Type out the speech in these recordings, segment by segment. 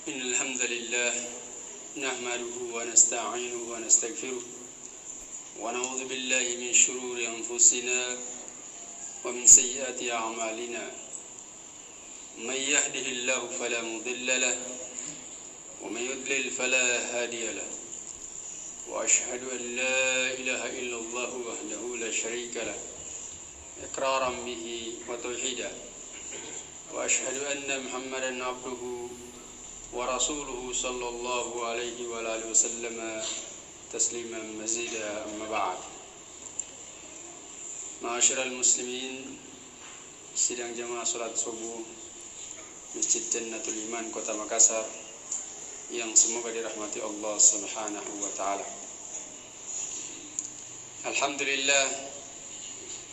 إن الحمد لله نحمده ونستعينه ونستغفره ونعوذ بالله من شرور أنفسنا ومن سيئات أعمالنا من يهده الله فلا مضل له ومن يضلل فلا هادي له وأشهد أن لا إله إلا الله وحده لا شريك له إقرارا به وتوحيدا وأشهد أن محمدا عبده ورسوله صلى الله عليه وآله وسلم تسليما مزيدا. أما بعد. Ma'asyiral muslimin, sidang jamaah salat subuh Masjid Jannatul Iman Kota Makassar yang semoga dirahmati Allah Subhanahu wa taala. Alhamdulillah,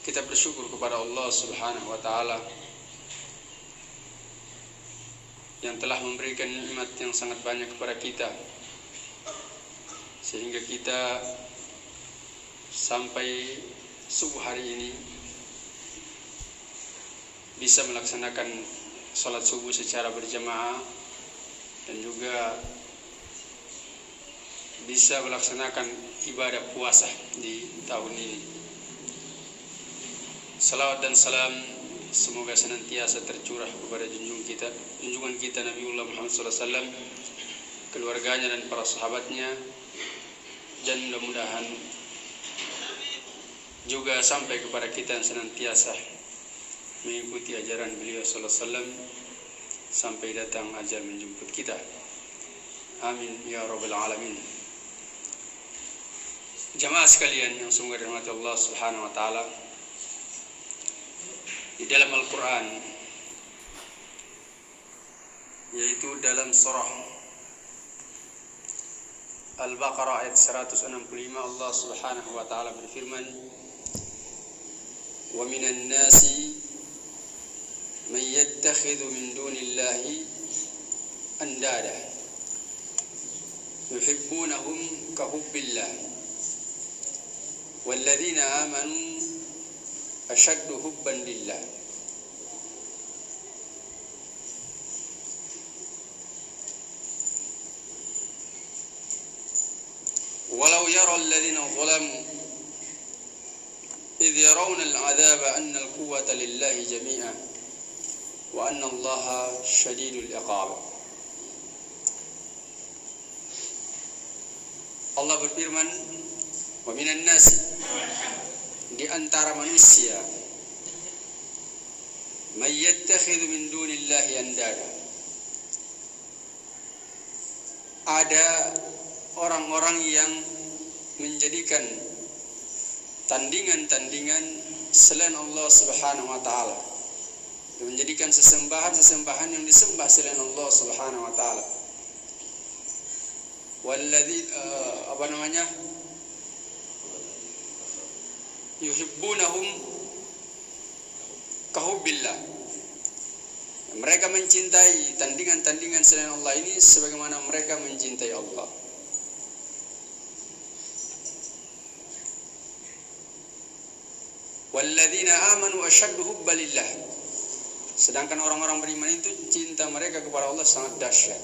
kita bersyukur kepada Allah Subhanahu wa taala yang telah memberikan nikmat yang sangat banyak kepada kita, sehingga kita sampai subuh hari ini bisa melaksanakan salat subuh secara berjamaah dan juga bisa melaksanakan ibadah puasa di tahun ini. Salawat dan salam semoga senantiasa tercurah kepada junjungan kita Nabiullah Muhammad SAW, keluarganya dan para sahabatnya, dan mudah-mudahan juga sampai kepada kita yang senantiasa mengikuti ajaran beliau SAW sampai datang ajal menjemput kita. Amin ya rabbal alamin. Jamaah sekalian yang semoga dirahmati Allah Subhanahu wa taala, di dalam Al-Quran, yaitu dalam surah Al-Baqarah ayat 165, Allah Subhanahu wa taala berfirman, "Wa minan nasi man yattakhidhu min dunillahi andada yuhibbunahum ka hubbillah walladzina amanu ashaddu hubban lillah." Walau yara alladhina zalamu idh yarawna al'adhaba anna al-quwwata lillahi jami'an wa anna Allaha shadidul iqab. Allah berfirman, wa minan nasi, di antara manusia, may yattakhidhu min dunillahi andada, ada orang-orang yang menjadikan tandingan-tandingan selain Allah Subhanahu wa taala, menjadikan sesembahan-sesembahan yang disembah selain Allah Subhanahu wa taala. Walladzi yuhibbunahum kahubbillah, mereka mencintai tandingan-tandingan selain Allah ini sebagaimana mereka mencintai Allah. Walladzina amanu ashaddu hubban lillah, sedangkan orang-orang beriman itu cinta mereka kepada Allah sangat dahsyat.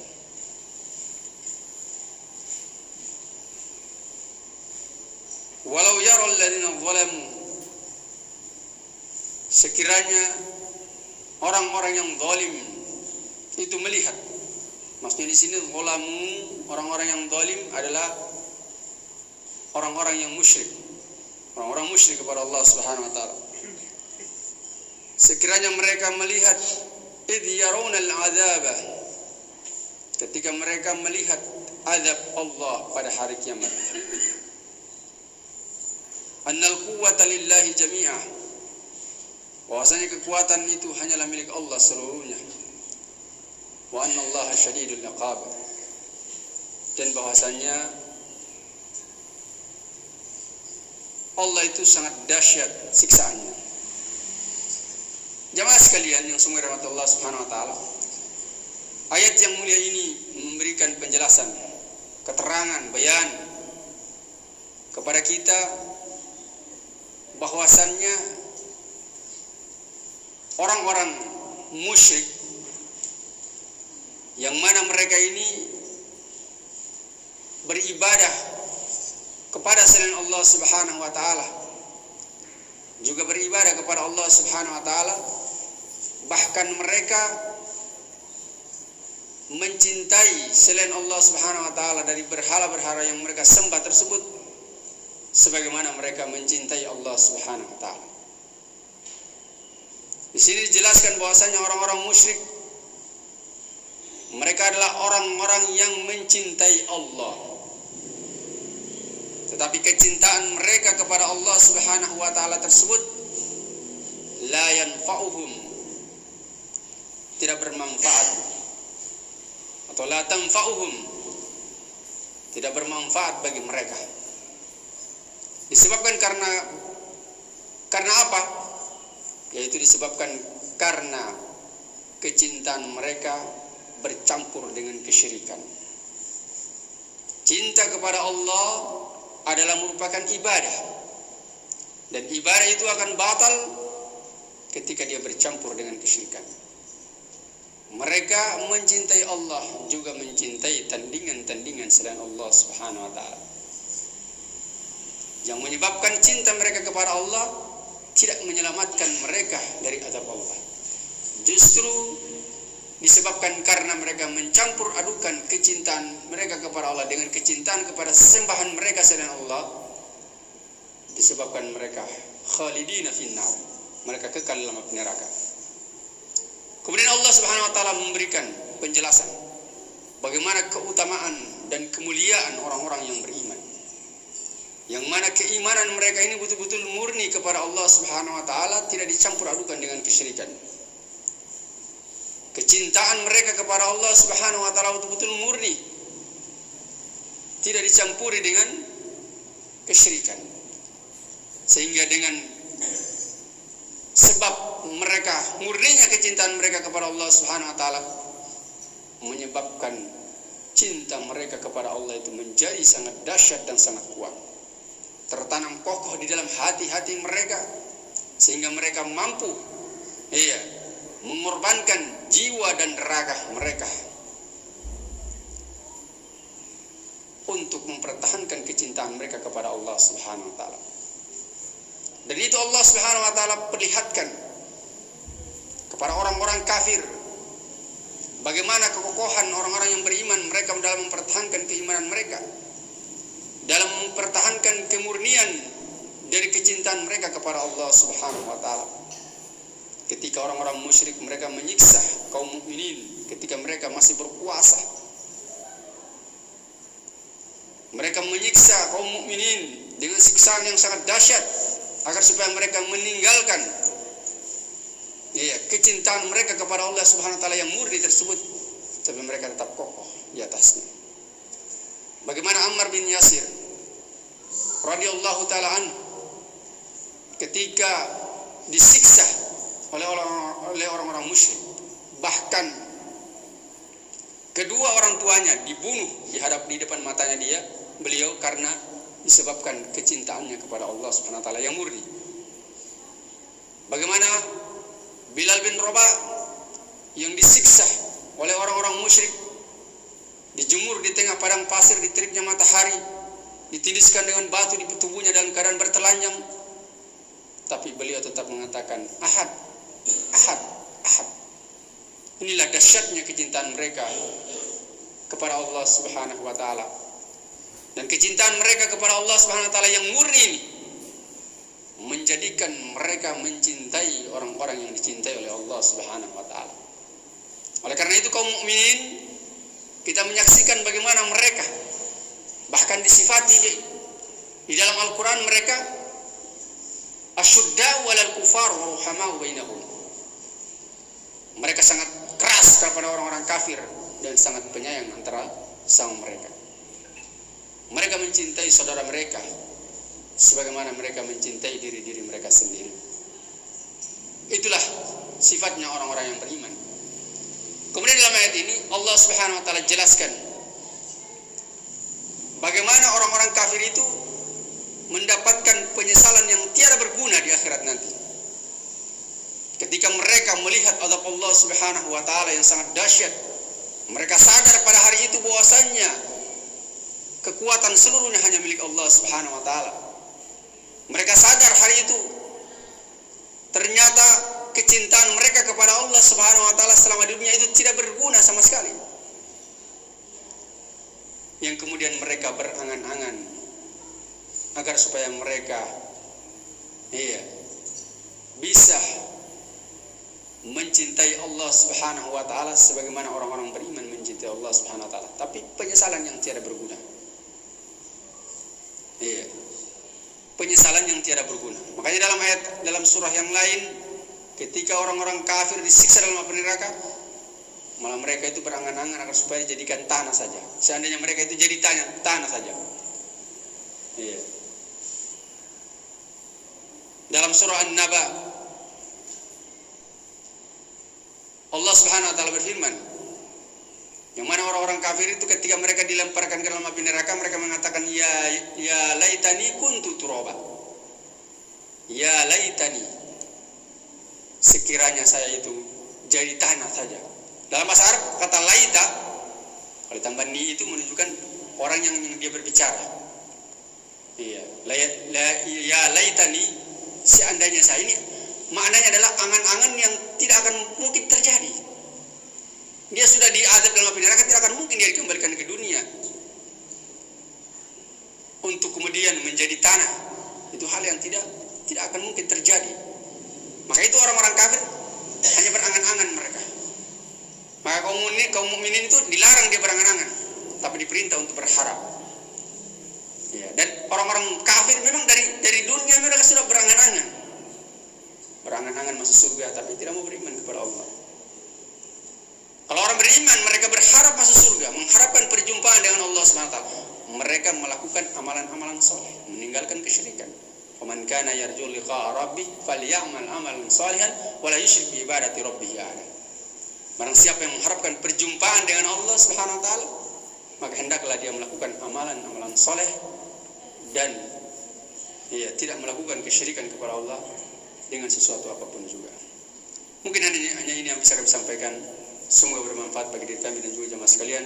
Walau yara alladzina zalamu, sekiranya orang-orang yang zalim itu melihat, maksudnya di sini zalamu, orang-orang yang zalim adalah orang-orang yang musyrik, orang-orang musyrik kepada Allah Subhanahu wa taala. Sekiranya mereka melihat idh yarawna al-'adzaba, ketika mereka melihat azab Allah pada hari kiamat, annal quwwata lillahi jami'ah, bahwasanya kekuatan itu hanyalah milik Allah seluruhnya, wa anna Allaha syadidul iqab, dan bahwasanya Allah itu sangat dahsyat siksaannya. Jamaah sekalian yang semoga dirahmati Allah Subhanahu wa taala, ayat yang mulia ini memberikan penjelasan, keterangan, bayan kepada kita bahwasannya orang-orang musyrik yang mana mereka ini beribadah kepada selain Allah Subhanahu wa taala, juga beribadah kepada Allah Subhanahu wa taala, bahkan mereka mencintai selain Allah Subhanahu wa taala dari berhala-berhala yang mereka sembah tersebut sebagaimana mereka mencintai Allah Subhanahu wa taala. Di sini dijelaskan bahwasanya orang-orang musyrik mereka adalah orang-orang yang mencintai Allah, tetapi kecintaan mereka kepada Allah Subhanahu wa taala tersebut la yanfa'uhum, tidak bermanfaat, atau la tanfa'uhum, tidak bermanfaat bagi mereka. Disebabkan karena apa? Yaitu disebabkan karena kecintaan mereka bercampur dengan kesyirikan. Cinta kepada Allah adalah merupakan ibadah, dan ibadah itu akan batal ketika dia bercampur dengan kesyirikan. Mereka mencintai Allah, juga mencintai tandingan-tandingan selain Allah Subhanahu wa taala. Yang menyebabkan cinta mereka kepada Allah tidak menyelamatkan mereka dari azab Allah. Justru disebabkan karena mereka mencampur adukan kecintaan mereka kepada Allah dengan kecintaan kepada sembahan mereka selain Allah, disebabkan mereka khalidina finnar, mereka kekal dalam api neraka. Kemudian Allah Subhanahu wa taala memberikan penjelasan bagaimana keutamaan dan kemuliaan orang-orang yang beriman, yang mana keimanan mereka ini betul-betul murni kepada Allah Subhanahu wa taala, tidak dicampur adukan dengan kesyirikan. Kecintaan mereka kepada Allah Subhanahu wa taala betul-betul murni, tidak dicampuri dengan kesyirikan. Sehingga dengan sebab mereka murninya kecintaan mereka kepada Allah Subhanahu wa taala menyebabkan cinta mereka kepada Allah itu menjadi sangat dahsyat dan sangat kuat, tertanam kokoh di dalam hati-hati mereka, sehingga mereka mampu mengorbankan jiwa dan raga mereka untuk mempertahankan kecintaan mereka kepada Allah Subhanahu wa taala. Dan itu Allah Subhanahu wa taala perlihatkan kepada orang-orang kafir bagaimana kekokohan orang-orang yang beriman mereka dalam mempertahankan keimanan mereka, dalam mempertahankan kemurnian dari kecintaan mereka kepada Allah Subhanahu wa taala. Ketika orang-orang musyrik mereka menyiksa kaum mukminin ketika mereka masih berpuasa, mereka menyiksa kaum mukminin dengan siksaan yang sangat dahsyat agar supaya mereka meninggalkan kecintaan mereka kepada Allah Subhanahu wa taala yang murni tersebut, tapi mereka tetap kokoh di atasnya. Bagaimana Ammar bin Yasir radhiyallahu taala anhu ketika disiksa oleh orang-orang musyrik, bahkan kedua orang tuanya dibunuh di depan matanya beliau karena disebabkan kecintaannya kepada Allah Subhanahu wa taala yang murni. Bagaimana Bilal bin Rabah yang disiksa oleh orang-orang musyrik, dijemur di tengah padang pasir, diteriknya matahari, ditindiskan dengan batu di tubuhnya dalam keadaan bertelanjang, tapi beliau tetap mengatakan ahad, ahad, ahad. Inilah dahsyatnya kecintaan mereka kepada Allah Subhanahu wa taala. Dan kecintaan mereka kepada Allah Subhanahu wa taala yang murni ini menjadikan mereka mencintai orang-orang yang dicintai oleh Allah Subhanahu wa taala. Oleh karena itu kaum mukminin, kita menyaksikan bagaimana mereka bahkan disifati di dalam Al-Qur'an mereka asyudda walal kufar wa ruhamau bainahum. Mereka sangat keras kepada orang-orang kafir dan sangat penyayang antara sama mereka. Mereka mencintai saudara mereka sebagaimana mereka mencintai diri-diri mereka sendiri. Itulah sifatnya orang-orang yang beriman. Kemudian dalam ayat ini Allah Subhanahu wa taala jelaskan bagaimana orang-orang kafir itu mendapatkan penyesalan yang tiada berguna di akhirat nanti. Ketika mereka melihat azab Allah Subhanahu wa taala yang sangat dahsyat Mereka sadar pada hari itu bahwasannya kekuatan seluruhnya hanya milik Allah Subhanahu wa taala. Mereka sadar hari itu ternyata kecintaan mereka kepada Allah Subhanahu wa taala selama di dunia itu tidak berguna sama sekali. Yang kemudian mereka berangan-angan agar supaya mereka bisa mencintai Allah Subhanahu wa taala sebagaimana orang-orang beriman mencintai Allah Subhanahu wa taala, tapi penyesalan yang tiada berguna. Penyesalan yang tiada berguna. Makanya dalam surah yang lain, ketika orang-orang kafir disiksa dalam api neraka, malah mereka itu berangan-angan agar supaya dijadikan tanah saja. Seandainya mereka itu jadi tanah saja. Dalam surah An-Naba, Allah Subhanahu wa taala berfirman, yang mana orang-orang kafir itu ketika mereka dilemparkan ke dalam api neraka, mereka mengatakan, ya laitani kuntu turaba. Ya laitani, sekiranya saya itu jadi tanah saja. Dalam bahasa Arab kata laita, kalau ditambah ni itu menunjukkan orang yang dia berbicara. Ya laitani, seandainya saya ini, maknanya adalah angan-angan yang tidak akan mungkin terjadi. Dia sudah diazab dalam api neraka, tidak akan mungkin dia dikembalikan ke dunia untuk kemudian menjadi tanah. Itu hal yang tidak akan mungkin terjadi. Maka itu orang-orang kafir hanya berangan-angan mereka. Maka kaum mukminin itu dilarang dia berangan-angan, tapi diperintah untuk berharap. Dan orang-orang kafir memang dari dunia mereka sudah berangan-angan masuk surga, tapi tidak mau beriman kepada Allah. Kalau orang beriman, mereka berharap masuk surga, mengharapkan perjumpaan dengan Allah SWT. Mereka melakukan amalan-amalan soleh, meninggalkan kesyirikan. Faman kana yarju liqa'a rabbih falyamal amalan shalihan wa la yusyrik bi ibadati rabbih ahada. Barang siapa yang mengharapkan perjumpaan dengan Allah Subhanahu wa taala, maka hendaklah dia melakukan amalan-amalan soleh dan tidak melakukan kesyirikan kepada Allah dengan sesuatu apapun juga. Mungkin hanya ini yang bisa kami sampaikan. Semoga bermanfaat bagi diri kami dan juga jamaah sekalian,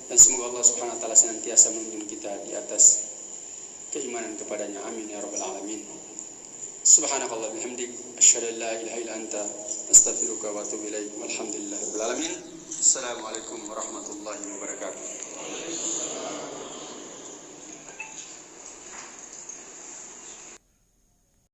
dan semoga Allah Subhanahu wa taala senantiasa membimbing kita di atas keimanan kepadanya. Amin ya rabbal alamin. Subhanakallah bihamdik, asyhadu an la ilaha illa anta, astaghfiruka wa atubu ilaik. Walhamdulillahirabbil alamin. Assalamualaikum warahmatullahi wabarakatuh.